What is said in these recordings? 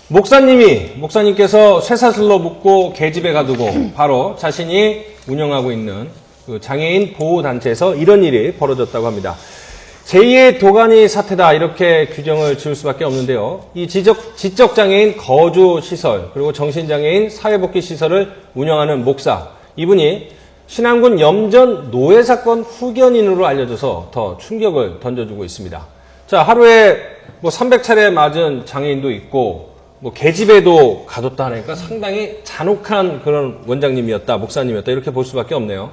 목사님께서 쇠사슬로 묶고 계집에 가두고 바로 자신이 운영하고 있는 그 장애인 보호단체에서 이런 일이 벌어졌다고 합니다. 제2의 도가니 사태다 이렇게 규정을 지을 수밖에 없는데요. 이 지적장애인 거주시설 그리고 정신장애인 사회복지시설을 운영하는 목사, 이분이 신안군 염전 노예사건 후견인으로 알려져서 더 충격을 던져주고 있습니다. 자, 하루에 뭐 300차례 맞은 장애인도 있고 뭐 계집에도 가뒀다 하니까 상당히 잔혹한 그런 원장님이었다, 목사님이었다 이렇게 볼 수밖에 없네요.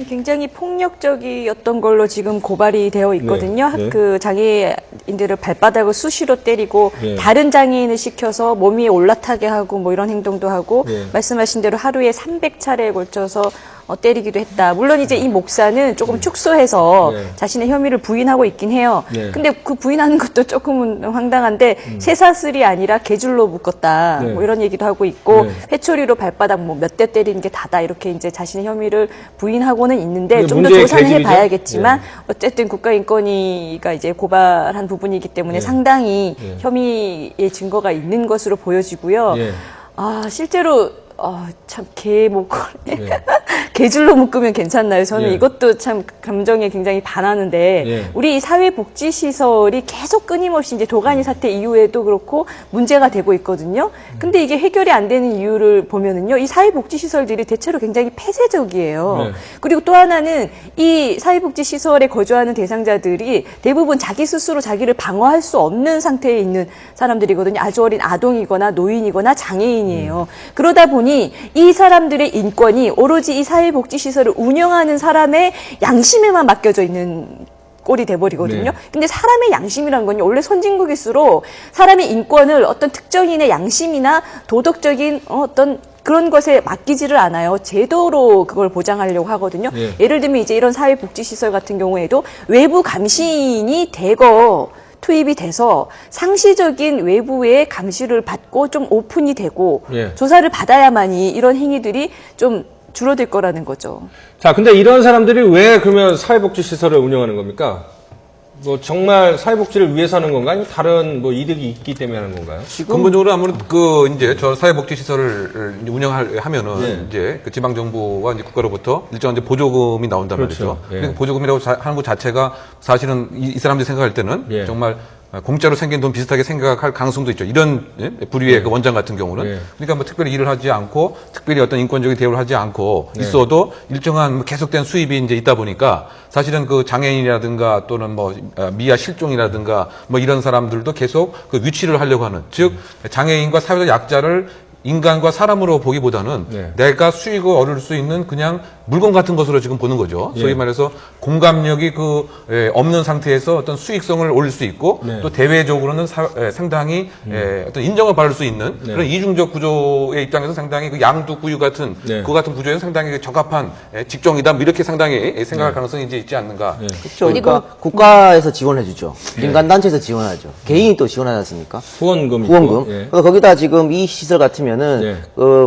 굉장히 폭력적이었던 걸로 지금 고발이 되어 있거든요. 네. 그 장애인들을 발바닥을 수시로 때리고 네. 다른 장애인을 시켜서 몸 위에 올라타게 하고 뭐 이런 행동도 하고 네. 말씀하신 대로 하루에 300차례에 걸쳐서 때리기도 했다. 물론 이제 이 목사는 조금 축소해서 네. 자신의 혐의를 부인하고 있긴 해요. 네. 근데 그 부인하는 것도 조금은 황당한데 쇠사슬이 아니라 개줄로 묶었다. 네. 뭐 이런 얘기도 하고 있고 네. 회초리로 발바닥 뭐 몇 대 때리는 게 다다 이렇게 이제 자신의 혐의를 부인하고는 있는데 좀 더 문제의 조사는 계집이죠? 해봐야겠지만 네. 어쨌든 국가인권위가 이제 고발한 부분이기 때문에 네. 상당히 네. 혐의의 증거가 있는 것으로 보여지고요. 예. 실제로 참 개목걸이 네. 개줄로 묶으면 괜찮나요? 저는 예. 이것도 참 감정에 굉장히 반하는데 예. 우리 사회복지시설이 계속 끊임없이 이제 도가니 사태 이후에도 그렇고 문제가 되고 있거든요. 근데 이게 해결이 안 되는 이유를 보면은요, 이 사회복지시설들이 대체로 굉장히 폐쇄적이에요. 네. 그리고 또 하나는 이 사회복지시설에 거주하는 대상자들이 대부분 자기 스스로 자기를 방어할 수 없는 상태에 있는 사람들이거든요. 아주 어린 아동이거나 노인이거나 장애인이에요. 그러다 보니 이 사람들의 인권이 오로지 이 사회복지시설을 운영하는 사람의 양심에만 맡겨져 있는 꼴이 돼버리거든요. 네. 근데 사람의 양심이란 건요, 원래 선진국일수록 사람의 인권을 어떤 특정인의 양심이나 도덕적인 어떤 그런 것에 맡기지를 않아요. 제도로 그걸 보장하려고 하거든요. 네. 예를 들면 이제 이런 사회복지시설 같은 경우에도 외부 감시인이 대거 투입이 돼서 상시적인 외부의 감시를 받고 좀 오픈이 되고 예. 조사를 받아야만이 이런 행위들이 좀 줄어들 거라는 거죠. 자, 근데 이런 사람들이 왜 그러면 사회복지시설을 운영하는 겁니까? 뭐 정말 사회복지를 위해서 하는 건가요? 아니면 다른 뭐 이득이 있기 때문에 하는 건가요? 근본적으로 아무래도 이제 저 사회복지시설을 운영하면은 네. 이제 그 지방정부와 이제 국가로부터 일정한 이제 보조금이 나온단 그렇죠. 말이죠. 예. 그리고 보조금이라고 하는 것 자체가 사실은 이 사람들이 생각할 때는 예. 정말 공짜로 생긴 돈 비슷하게 생각할 가능성도 있죠. 이런 부류의 그 원장 같은 경우는. 예. 그러니까 뭐 특별히 일을 하지 않고 특별히 어떤 인권적인 대우를 하지 않고 있어도 일정한 뭐 계속된 수입이 이제 있다 보니까 사실은 그 장애인이라든가 또는 뭐 미아 실종이라든가 뭐 이런 사람들도 계속 그 유치를 하려고 하는, 즉 장애인과 사회적 약자를 인간과 사람으로 보기보다는 네. 내가 수익을 얻을 수 있는 그냥 물건 같은 것으로 지금 보는 거죠. 예. 소위 말해서 공감력이 없는 상태에서 어떤 수익성을 올릴 수 있고 네. 또 대외적으로는 상당히 어떤 인정을 받을 수 있는 네. 그런 이중적 구조의 입장에서 상당히 그 양두구유 같은 네. 그 같은 구조에서 상당히 적합한 직종이다. 뭐 이렇게 상당히 생각할 가능성이 이제 있지 않는가. 네. 그렇죠. 그러니까 국가에서 지원해주죠. 민간단체에서 지원하죠. 개인이 또 지원하지 않습니까? 후원금. 후원금. 있고, 예. 그래서 거기다 지금 이 시설 같으면은 네.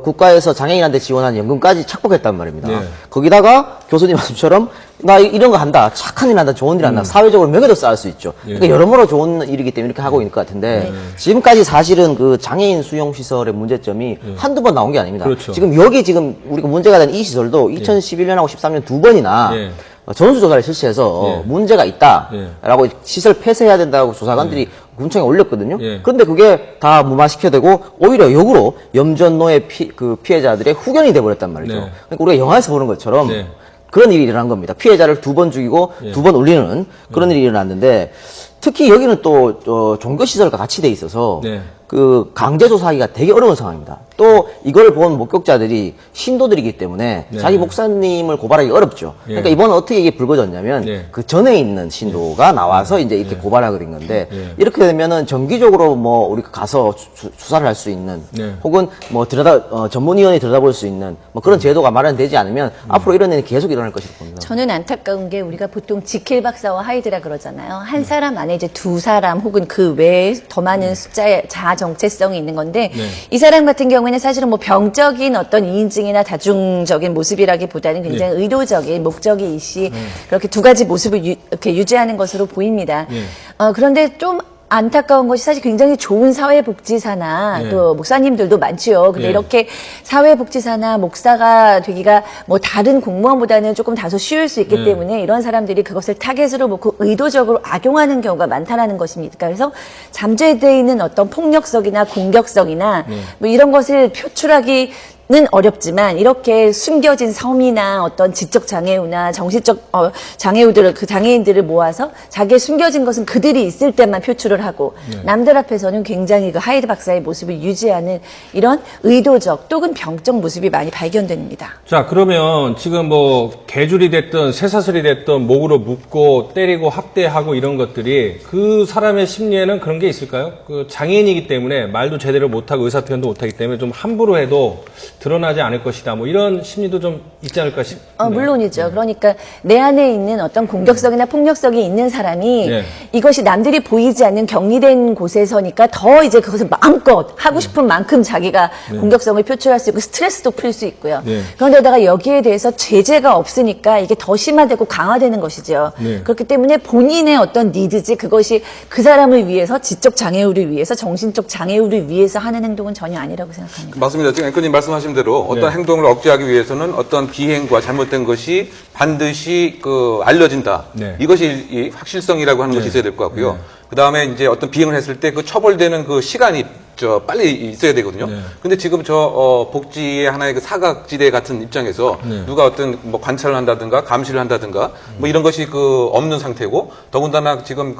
국가에서 장애인한테 지원하는 연금까지 착복했단 말입니다. 네. 거기다가 교수님 말씀처럼 나 이런 거 한다, 착한 일 한다, 좋은 일 한다, 사회적으로 명예도 쌓을 수 있죠. 예. 그러니까 여러모로 좋은 일이기 때문에 이렇게 하고 있는 것 같은데 지금까지 사실은 그 장애인 수용 시설의 문제점이 한두 번 나온 게 아닙니다. 그렇죠. 지금 우리가 문제가 된 이 시설도 2011년하고 13년 두 번이나 예. 전수조사를 실시해서 예. 문제가 있다라고 시설 폐쇄해야 된다고 조사관들이 군청에 올렸거든요. 예. 그런데 그게 다 무마시켜되고 오히려 역으로 염전노예 피해자들의 후견이 돼버렸단 말이죠. 네. 그러니까 우리가 영화에서 보는 것처럼 네. 그런 일이 일어난 겁니다. 피해자를 두 번 죽이고 예. 두 번 울리는 그런 일이 일어났는데 특히 여기는 또 종교시설과 같이 돼 있어서 네. 그 강제조사하기가 되게 어려운 상황입니다. 또 이걸 본 목격자들이 신도들이기 때문에 네. 자기 목사님을 고발하기 어렵죠. 예. 그러니까 이번에 어떻게 이게 불거졌냐면 예. 그 전에 있는 신도가 나와서 이제 이렇게 고발하게 된 건데 예. 이렇게 되면은 정기적으로 뭐 우리가 가서 수사를 할 수 있는 예. 혹은 뭐 전문위원회 들여다볼 수 있는 뭐 그런 제도가 마련되지 않으면 앞으로 이런 일이 계속 일어날 것이라고 봅니다. 저는 안타까운 게 우리가 보통 지킬 박사와 하이드라 그러잖아요. 한 사람 안에 이제 두 사람 혹은 그 외에 더 많은 숫자의 자아 정체성이 있는 건데 네. 이 사람 같은 경우에는 사실은 뭐 병적인 어떤 이인증이나 다중적인 모습이라기보다는 굉장히 의도적인 목적이 일시 그렇게 두 가지 모습을 이렇게 유지하는 것으로 보입니다. 네. 그런데 좀 안타까운 것이 사실 굉장히 좋은 사회복지사나 네. 또 목사님들도 많지요. 근데 네. 이렇게 사회복지사나 목사가 되기가 뭐 다른 공무원보다는 조금 다소 쉬울 수 있기 네. 때문에 이런 사람들이 그것을 타겟으로 놓고 의도적으로 악용하는 경우가 많다라는 것입니다. 그래서 잠재되어 있는 어떤 폭력성이나 공격성이나 뭐 이런 것을 표출하기 는 어렵지만 이렇게 숨겨진 섬이나 어떤 지적 장애우나 정신적 장애우들을 그 장애인들을 모아서 자기의 숨겨진 것은 그들이 있을 때만 표출을 하고 남들 앞에서는 굉장히 그 하이드 박사의 모습을 유지하는 이런 의도적 또는 병적 모습이 많이 발견됩니다. 자, 그러면 지금 뭐 개줄이 됐든 쇠사슬이 됐든 목으로 묶고 때리고 학대하고 이런 것들이 그 사람의 심리에는 그런 게 있을까요? 그 장애인이기 때문에 말도 제대로 못하고 의사표현도 못하기 때문에 좀 함부로 해도 드러나지 않을 것이다. 뭐 이런 심리도 좀 있지 않을까 싶네요. 물론이죠. 그러니까 내 안에 있는 어떤 공격성이나 폭력성이 있는 사람이 네. 이것이 남들이 보이지 않는 격리된 곳에서니까 더 이제 그것을 마음껏 하고 싶은 만큼 자기가 공격성을 표출할 수 있고 스트레스도 풀 수 있고요. 네. 그런데다가 여기에 대해서 제재가 없으니까 이게 더 심화되고 강화되는 것이죠. 네. 그렇기 때문에 본인의 어떤 니드지 그것이 그 사람을 위해서 지적 장애우를 위해서 정신적 장애우를 위해서 하는 행동은 전혀 아니라고 생각합니다. 맞습니다. 지금 앵커님 말씀하신 대로 어떤 행동을 억제하기 위해서는 어떤 비행과 잘못된 것이 반드시 알려진다. 네. 이것이 이 확실성이라고 하는 것이 있어야 될 것 같고요. 그 다음에 이제 어떤 비행을 했을 때 그 처벌되는 그 시간이 빨리 있어야 되거든요. 네. 근데 지금 복지의 하나의 그 사각지대 같은 입장에서 누가 어떤 뭐 관찰을 한다든가 감시를 한다든가 뭐 이런 것이 없는 상태고 더군다나 지금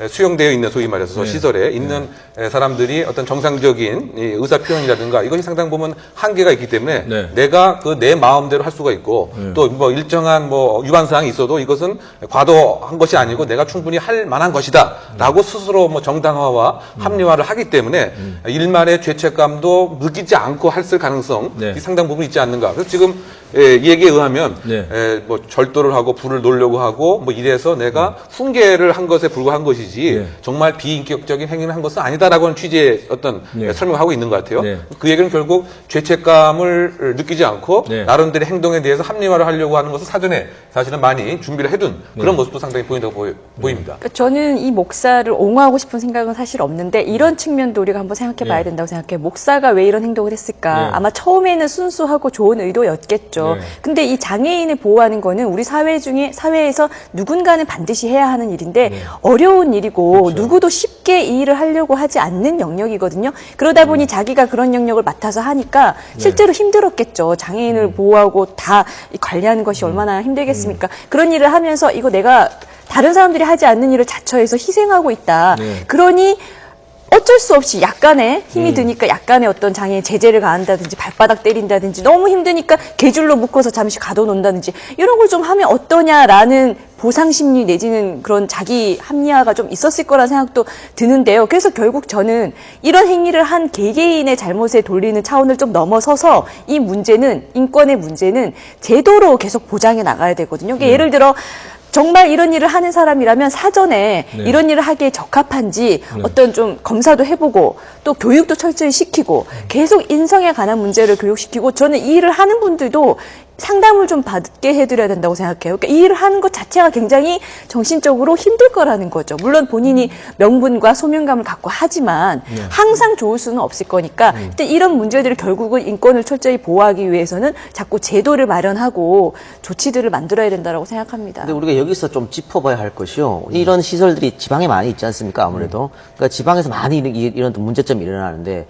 수용되어 있는 소위 말해서 시설에 있는 사람들이 어떤 정상적인 이 의사 표현이라든가 이것이 상당 부분 한계가 있기 때문에 네. 내가 내 마음대로 할 수가 있고 또 뭐 일정한 위반 사항이 있어도 이것은 과도한 것이 아니고 내가 충분히 할 만한 것이다라고 스스로 정당화와 합리화를 하기 때문에 일말의 죄책감도 느끼지 않고 했을 가능성이 네. 상당 부분 있지 않는가. 그래서 지금 이 얘기에 의하면 네. 절도를 하고 불을 놓으려고 하고 이래서 내가 훈계를 한 것에 불과한 것이지 네. 정말 비인격적인 행위를 한 것은 아니다라고 하는 취지의 어떤 네. 설명을 하고 있는 것 같아요. 네. 그 얘기는 결국 죄책감을 느끼지 않고 네. 나름대로 행동에 대해서 합리화를 하려고 하는 것을 사전에 사실은 많이 준비를 해둔 그런 모습도 상당히 보인다고 보입니다. 그러니까 저는 이 목사를 옹호하고 싶은 생각은 사실 없는데 이런 측면도 우리가 한번 생각해 봐야 된다고 생각해요. 목사가 왜 이런 행동을 했을까? 네. 아마 처음에는 순수하고 좋은 의도였겠죠. 네. 근데 이 장애인을 보호하는 거는 우리 사회에서 누군가는 반드시 해야 하는 일인데 어려운 일이고 누구도 쉽게 이 일을 하려고 하지 않는 영역이거든요. 그러다 보니 자기가 그런 영역을 맡아서 하니까 실제로 힘들었겠죠. 장애인을 보호하고 다 관리하는 것이 얼마나 힘들겠습니까? 그런 일을 하면서 이거 내가 다른 사람들이 하지 않는 일을 자처해서 희생하고 있다. 네. 그러니 어쩔 수 없이 약간의 힘이 드니까 약간의 어떤 장애인 제재를 가한다든지 발바닥 때린다든지 너무 힘드니까 개줄로 묶어서 잠시 가둬놓는다든지 이런 걸 좀 하면 어떠냐라는 보상심리 내지는 그런 자기 합리화가 좀 있었을 거라는 생각도 드는데요. 그래서 결국 저는 이런 행위를 한 개개인의 잘못에 돌리는 차원을 좀 넘어서서 이 문제는 인권의 문제는 제도로 계속 보장해 나가야 되거든요. 그러니까 예를 들어 정말 이런 일을 하는 사람이라면 사전에 네. 이런 일을 하기에 적합한지 어떤 좀 검사도 해보고 또 교육도 철저히 시키고 계속 인성에 관한 문제를 교육시키고 저는 이 일을 하는 분들도 상담을 좀 받게 해드려야 된다고 생각해요. 그러니까 이 일을 하는 것 자체가 굉장히 정신적으로 힘들 거라는 거죠. 물론 본인이 명분과 소명감을 갖고 하지만 항상 좋을 수는 없을 거니까 근데 이런 문제들을 결국은 인권을 철저히 보호하기 위해서는 자꾸 제도를 마련하고 조치들을 만들어야 된다고 생각합니다. 근데 우리가 여기서 좀 짚어봐야 할 것이요. 이런 시설들이 지방에 많이 있지 않습니까? 아무래도. 그러니까 지방에서 많이 이런 문제점이 일어나는데,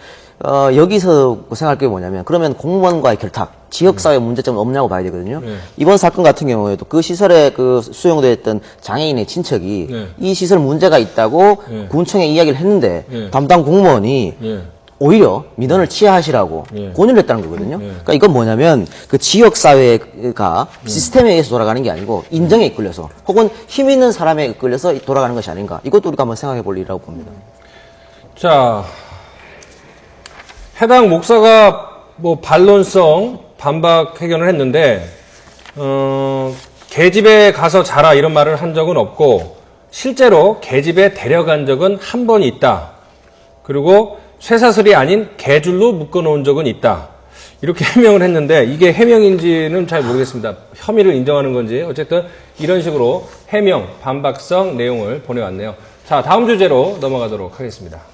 여기서 생각할 게 뭐냐면, 그러면 공무원과의 결탁, 지역사회 문제점은 없냐고 봐야 되거든요. 이번 사건 같은 경우에도 그 시설에 수용되어 있던 장애인의 친척이 이 시설 문제가 있다고 군청에 이야기를 했는데, 담당 공무원이 오히려 민원을 취하하시라고 권유를 했다는 거거든요. 그러니까 이건 뭐냐면 그 지역 사회가 시스템에 의해서 돌아가는 게 아니고 인정에 이끌려서 혹은 힘 있는 사람에 이끌려서 돌아가는 것이 아닌가. 이것도 우리가 한번 생각해 볼 일이라고 봅니다. 자, 해당 목사가 반론성 반박 회견을 했는데, 계집에 가서 자라 이런 말을 한 적은 없고, 실제로 계집에 데려간 적은 한 번 있다. 그리고 쇠사슬이 아닌 개줄로 묶어놓은 적은 있다. 이렇게 해명을 했는데 이게 해명인지는 잘 모르겠습니다. 혐의를 인정하는 건지 어쨌든 이런 식으로 해명, 반박성 내용을 보내왔네요. 자, 자, 다음 주제로 넘어가도록 하겠습니다.